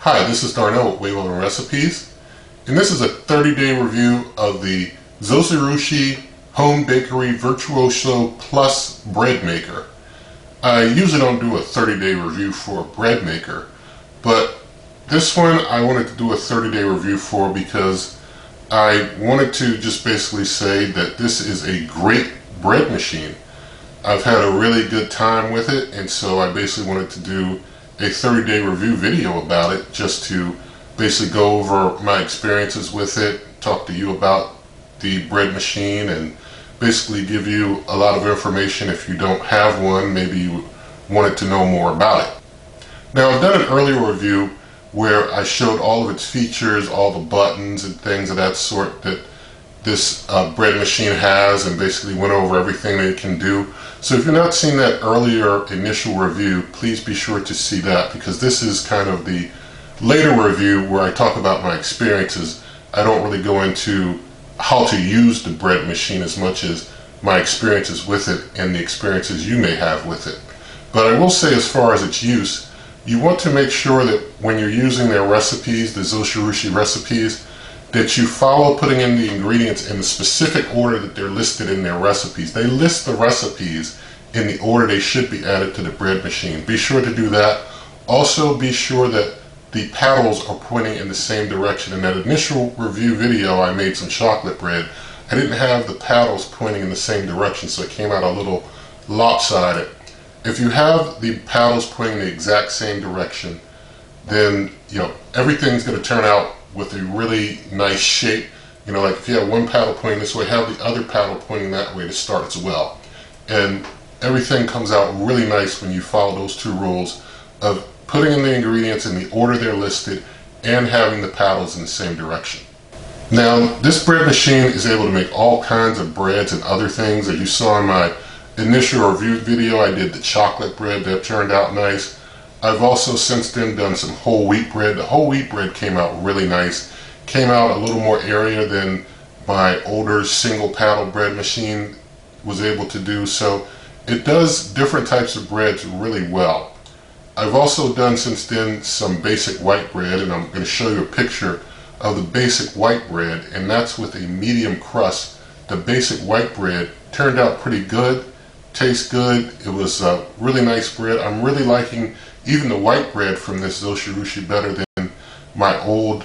Hi, this is Darnell with Wave Over Recipes, and this is a 30-day review of the Zojirushi Home Bakery Virtuoso Plus Breadmaker. I usually don't do a 30-day review for a Breadmaker, but this one I wanted to do a 30-day review for because I wanted to just basically say that this is a great bread machine. I've had a really good time with it, and so I basically wanted to do a 30-day review video about it, just to basically go over my experiences with it, talk to you about the bread machine, and basically give you a lot of information if you don't have one, maybe you wanted to know more about it. Now, I've done an earlier review where I showed all of its features, all the buttons and things of that sort that this bread machine has, and basically went over everything that it can do. So if you've not seen that earlier initial review, please be sure to see that, because this is kind of the later review where I talk about my experiences. I don't really go into how to use the bread machine as much as my experiences with it and the experiences you may have with it. But I will say, as far as its use, you want to make sure that when you're using their recipes, the Zojirushi recipes, that you follow putting in the ingredients in the specific order that they're listed in their recipes. They list the recipes in the order they should be added to the bread machine. Be sure to do that. Also, be sure that the paddles are pointing in the same direction. In that initial review video I made some chocolate bread, I didn't have the paddles pointing in the same direction, so it came out a little lopsided. If you have the paddles pointing the exact same direction, then everything's going to turn out with a really nice shape. Like if you have one paddle pointing this way, have the other paddle pointing that way to start as well. And everything comes out really nice when you follow those two rules of putting in the ingredients in the order they're listed and having the paddles in the same direction. Now, this bread machine is able to make all kinds of breads and other things. As you saw in my initial review video, I did the chocolate bread. That turned out nice. I've also since then done some whole wheat bread. The whole wheat bread came out really nice. Came out a little more area than my older single paddle bread machine was able to do. So it does different types of breads really well. I've also done since then some basic white bread, and I'm going to show you a picture of the basic white bread, and that's with a medium crust. The basic white bread turned out pretty good. Tastes good. It was a really nice bread. I'm really liking even the white bread from this Zojirushi better than my old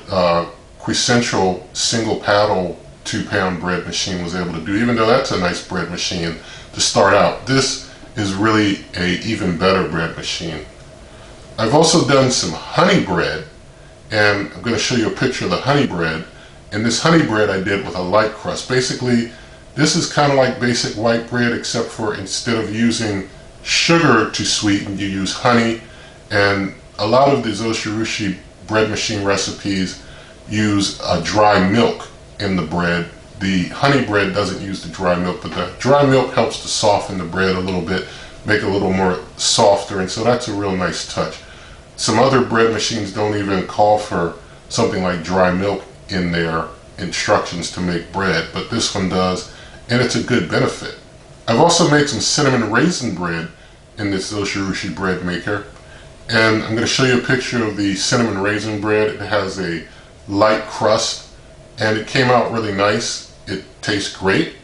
quintessential single paddle 2-pound bread machine was able to do. Even though that's a nice bread machine to start out, this is really a even better bread machine. I've also done some honey bread, and I'm going to show you a picture of the honey bread. And this honey bread I did with a light crust. Basically, this is kind of like basic white bread, except for instead of using sugar to sweeten, you use honey. And a lot of the Zojirushi bread machine recipes use dry milk in the bread. The honey bread doesn't use the dry milk, but the dry milk helps to soften the bread a little bit, make it a little more softer, and so that's a real nice touch. Some other bread machines don't even call for something like dry milk in their instructions to make bread, but this one does, and it's a good benefit. I've also made some cinnamon raisin bread in this Zojirushi bread maker. And I'm going to show you a picture of the cinnamon raisin bread. It has a light crust, and it came out really nice. It tastes great.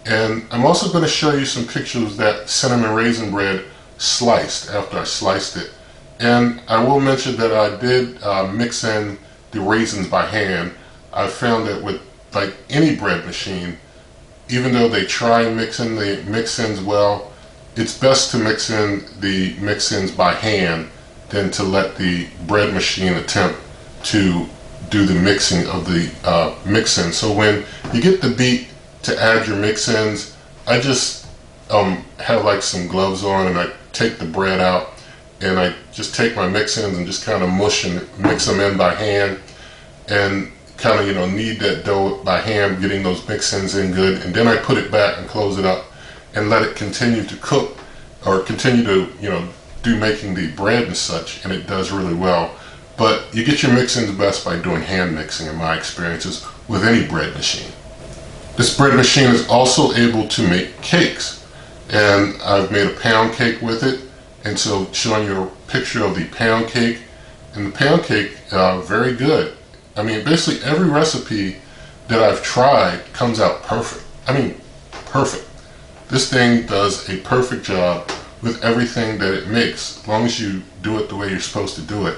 And I'm also going to show you some pictures of that cinnamon raisin bread sliced after I sliced it. And I will mention that I did mix in the raisins by hand. I found that with like any bread machine, even though they try mixing the mix-ins well, it's best to mix in the mix-ins by hand than to let the bread machine attempt to do the mixing of the mix-in. So when you get the beat to add your mix-ins, I just have like some gloves on, and I take the bread out, and I just take my mix-ins and just kind of mush and mix them in by hand, and kind of knead that dough by hand, getting those mix-ins in good, and then I put it back and close it up and let it continue to cook, or continue to do making the bread and such, and it does really well. But you get your mix-ins best by doing hand mixing, in my experiences, with any bread machine. This bread machine is also able to make cakes, and I've made a pound cake with it, and so showing you a picture of the pound cake, And the pound cake, very good. I mean, basically every recipe that I've tried comes out perfect. I mean, perfect. This thing does a perfect job with everything that it makes. As long as you do it the way you're supposed to do it,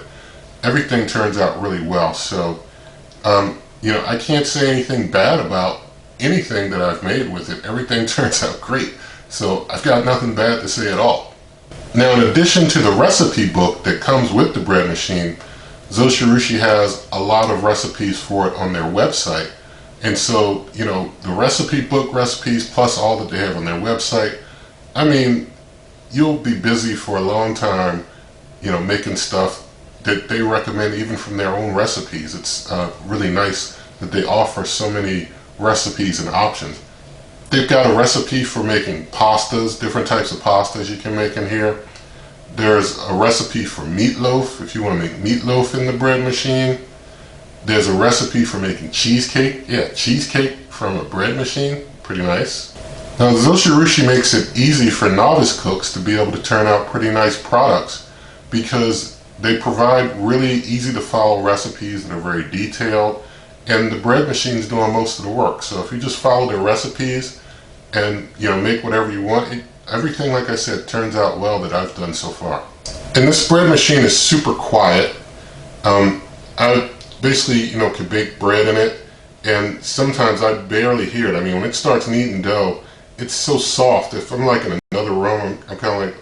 everything turns out really well. So, you know, I can't say anything bad about anything that I've made with it. Everything turns out great. So I've got nothing bad to say at all. Now, in addition to the recipe book that comes with the bread machine, Zojirushi has a lot of recipes for it on their website. And so, you know, the recipe book recipes plus all that they have on their website, I mean, you'll be busy for a long time, you know, making stuff that they recommend even from their own recipes. It's really nice that they offer so many recipes and options. They've got a recipe for making pastas, different types of pastas you can make in here. There's a recipe for meatloaf, if you want to make meatloaf in the bread machine. There's a recipe for making cheesecake. Yeah, cheesecake from a bread machine. Pretty nice. Now, Zojirushi makes it easy for novice cooks to be able to turn out pretty nice products because they provide really easy to follow recipes that are very detailed, and the bread machine's doing most of the work. So if you just follow their recipes and, you know, make whatever you want, everything, like I said, turns out well that I've done so far. And this bread machine is super quiet. I basically, you know, can bake bread in it, and sometimes I barely hear it. I mean, when it starts kneading dough, it's so soft. If I'm like in another room, I'm kind of like,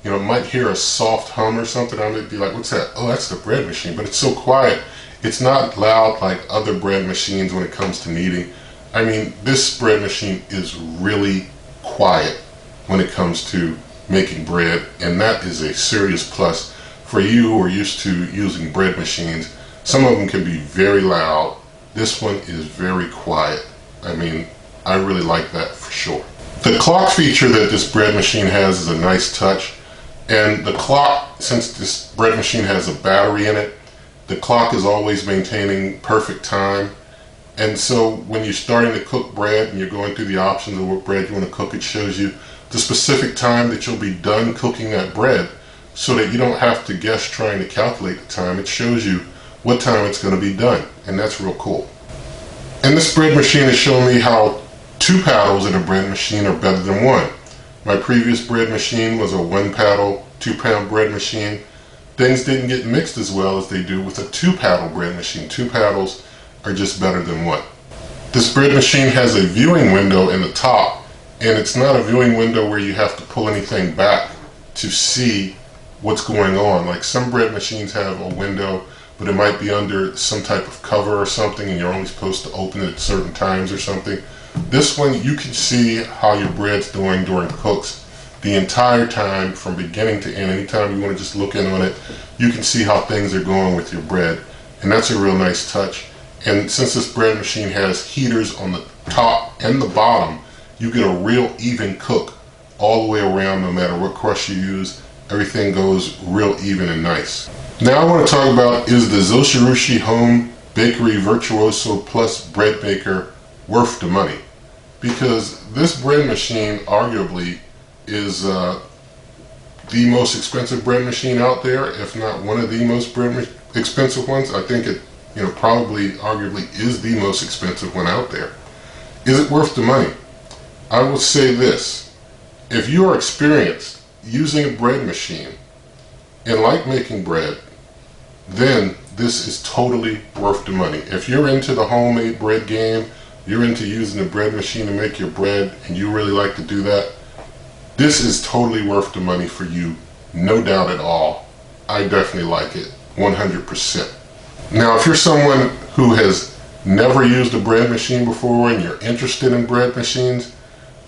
you know, might hear a soft hum or something. I might be like, what's that? Oh, that's the bread machine. But it's so quiet. It's not loud like other bread machines when it comes to kneading. I mean, this bread machine is really quiet when it comes to making bread, and that is a serious plus for you who are used to using bread machines. Some of them can be very loud. This one is very quiet. I mean, I really like that for sure. The clock feature that this bread machine has is a nice touch. And the clock, since this bread machine has a battery in it, the clock is always maintaining perfect time. And so when you're starting to cook bread and you're going through the options of what bread you want to cook, it shows you the specific time that you'll be done cooking that bread so that you don't have to guess trying to calculate the time. It shows you what time it's going to be done, and that's real cool. And this bread machine is showing me how 2 paddles in a bread machine are better than 1. My previous bread machine was a 1 paddle, 2 pound bread machine. Things didn't get mixed as well as they do with a 2 paddle bread machine. 2 paddles are just better than 1. This bread machine has a viewing window in the top, and it's not a viewing window where you have to pull anything back to see what's going on. Like some bread machines have a window, but it might be under some type of cover or something, and you're only supposed to open it at certain times or something. This one, you can see how your bread's doing during cooks the entire time from beginning to end. Anytime you want to just look in on it, you can see how things are going with your bread, and that's a real nice touch. And since this bread machine has heaters on the top and the bottom, you get a real even cook all the way around. No matter what crust you use, everything goes real even and nice. Now I want to talk about, is the Zojirushi Home Bakery Virtuoso Plus Breadmaker worth the money? Because this bread machine arguably is the most expensive bread machine out there, if not one of the most expensive ones. I think it, you know, probably arguably is the most expensive one out there. Is it worth the money? I will say this: if you are experienced using a bread machine and like making bread, then this is totally worth the money. If you're into the homemade bread game, you're into using a bread machine to make your bread, and you really like to do that, this is totally worth the money for you, no doubt at all. I definitely like it, 100%. Now, if you're someone who has never used a bread machine before and you're interested in bread machines,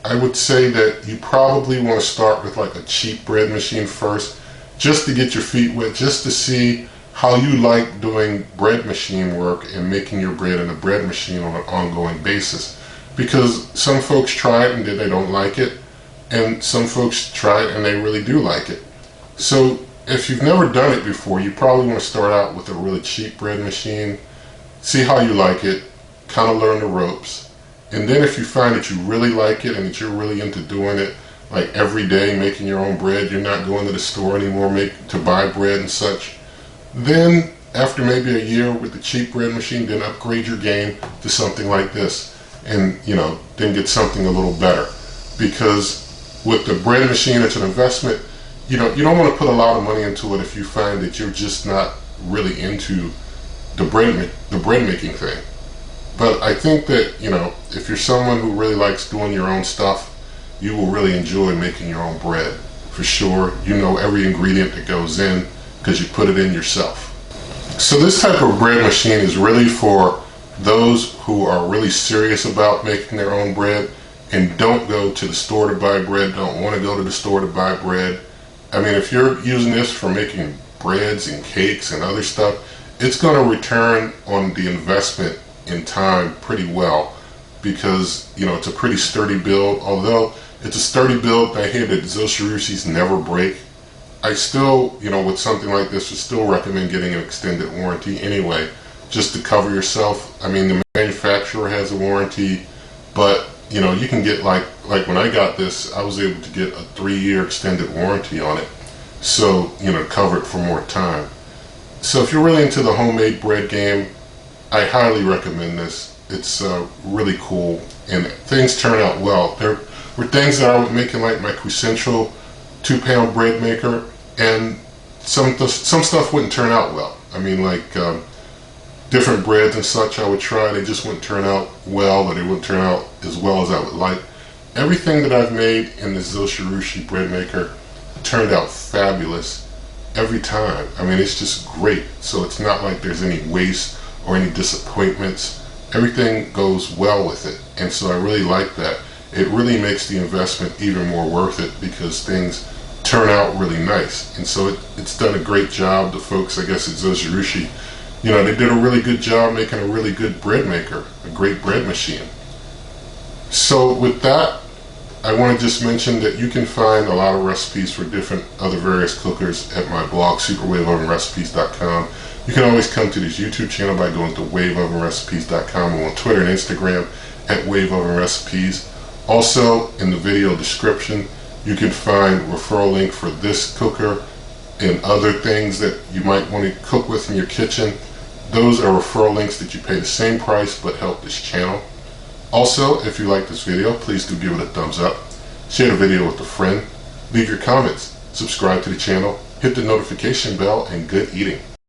I would say that you probably want to start with like a cheap bread machine first, just to get your feet wet, just to see how you like doing bread machine work and making your bread in a bread machine on an ongoing basis. Because some folks try it and they don't like it, and some folks try it and they really do like it. So if you've never done it before, you probably want to start out with a really cheap bread machine, see how you like it, kind of learn the ropes. And then if you find that you really like it and that you're really into doing it, like every day making your own bread, you're not going to the store anymore to buy bread and such, Then after maybe a year with the cheap bread machine, then upgrade your game to something like this, and then get something a little better. Because with the bread machine, it's an investment. You don't want to put a lot of money into it if you find that you're just not really into the bread making thing. But I think that if you're someone who really likes doing your own stuff, you will really enjoy making your own bread for sure. You know every ingredient that goes in because you put it in yourself. So this type of bread machine is really for those who are really serious about making their own bread and don't go to the store to buy bread, don't want to go to the store to buy bread. I mean, if you're using this for making breads and cakes and other stuff, it's going to return on the investment in time pretty well, because it's a pretty sturdy build. Although it's a sturdy build, I hear that Zojirushis never break. I still, with something like this, would still recommend getting an extended warranty anyway, just to cover yourself. I mean, the manufacturer has a warranty, but you can get like when I got this, I was able to get a 3-year extended warranty on it, so cover it for more time. So if you're really into the homemade bread game, I highly recommend this. It's really cool, and things turn out well. There were things that I was making, like my quintessential 2-pound bread maker, and some stuff wouldn't turn out well. I mean, like different breads and such I would try, they just wouldn't turn out well, or they wouldn't turn out as well as I would like. Everything that I've made in the Zojirushi bread maker turned out fabulous every time. I mean, it's just great. So it's not like there's any waste or any disappointments. Everything goes well with it, and so I really like that. It really makes the investment even more worth it, because things turn out really nice. And so it's done a great job. The folks, I guess, at Zojirushi, they did a really good job making a really good bread maker, a great bread machine. So with that, I want to just mention that you can find a lot of recipes for different other various cookers at my blog, superwaveovenrecipes.com. You can always come to this YouTube channel by going to waveovenrecipes.com, or on Twitter and Instagram at waveovenrecipes. Also, in the video description, you can find a referral link for this cooker and other things that you might want to cook with in your kitchen. Those are referral links that you pay the same price but help this channel. Also, if you like this video, please do give it a thumbs up, share the video with a friend, leave your comments, subscribe to the channel, hit the notification bell, and good eating.